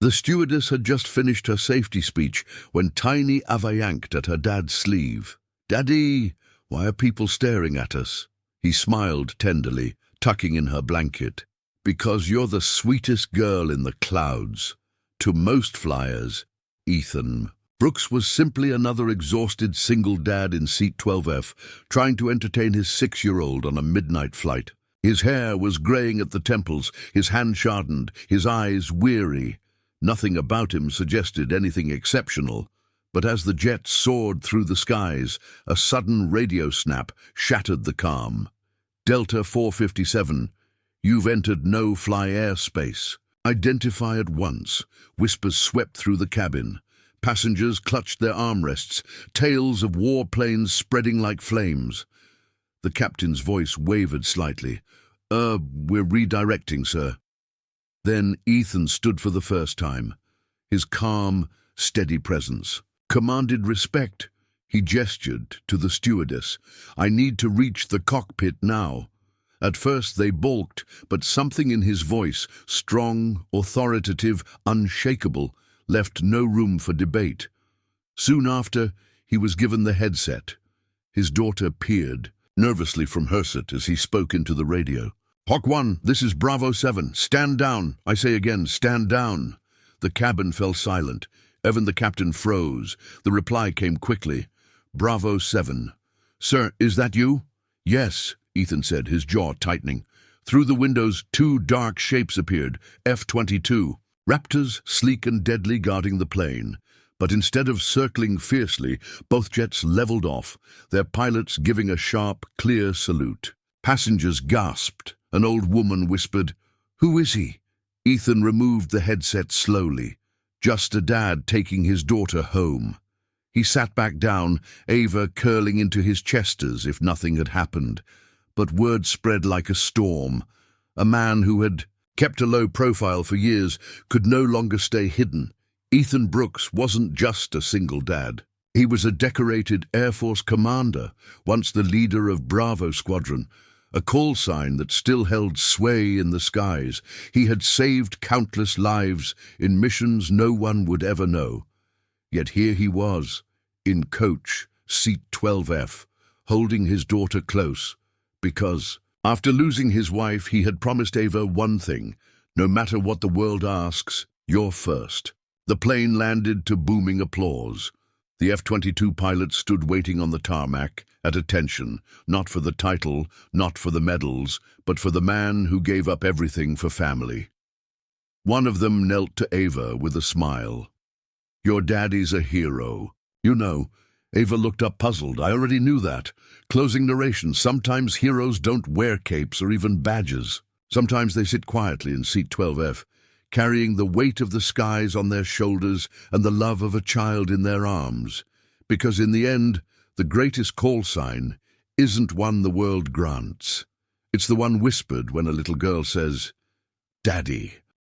The stewardess had just finished her safety speech when Tiny Ava yanked at her dad's sleeve. "Daddy, why are people staring at us?" He smiled tenderly, tucking in her blanket. "Because you're the sweetest girl in the clouds. To most flyers, Ethan." Brooks was simply another exhausted single dad in seat 12F, trying to entertain his 6-year-old on a midnight flight. His hair was graying at the temples, his hand hardened, his eyes weary. Nothing about him suggested anything exceptional, but as the jet soared through the skies, a sudden radio snap shattered the calm. "Delta 457, you've entered no-fly airspace. Identify at once." Whispers swept through the cabin. Passengers clutched their armrests, tails of warplanes spreading like flames. The captain's voice wavered slightly. We're redirecting, sir." Then Ethan stood for the first time. His calm, steady presence commanded respect. He gestured to the stewardess. "I need to reach the cockpit now." At first they balked, but something in his voice, strong, authoritative, unshakable, left no room for debate. Soon after, he was given the headset. His daughter peered nervously from her seat as he spoke into the radio. "Hawk 1, this is Bravo 7. Stand down. I say again, stand down." The cabin fell silent. Even the captain froze. The reply came quickly. "Bravo 7. Sir, is that you?" "Yes," Ethan said, his jaw tightening. Through the windows, 2 dark shapes appeared, F-22. Raptors, sleek and deadly, guarding the plane. But instead of circling fiercely, both jets leveled off, their pilots giving a sharp, clear salute. Passengers gasped. An old woman whispered, "Who is he?" Ethan removed the headset slowly. Just a dad taking his daughter home. He sat back down, Ava curling into his chest as if nothing had happened. But word spread like a storm. A man who had kept a low profile for years could no longer stay hidden. Ethan Brooks wasn't just a single dad. He was a decorated Air Force commander, once the leader of Bravo Squadron, a call sign that still held sway in the skies. He had saved countless lives in missions no one would ever know. Yet here he was, in coach, seat 12F, holding his daughter close, because after losing his wife, he had promised Ava one thing: no matter what the world asks, you're first. The plane landed to booming applause. The F-22 pilot stood waiting on the tarmac, at attention, not for the title, not for the medals, but for the man who gave up everything for family. One of them knelt to Ava with a smile. "Your daddy's a hero." "You know," Ava looked up puzzled. "I already knew that." Closing narration. Sometimes heroes don't wear capes or even badges. Sometimes they sit quietly in seat 12F, carrying the weight of the skies on their shoulders and the love of a child in their arms. Because in the end, the greatest call sign isn't one the world grants. It's the one whispered when a little girl says, "Daddy."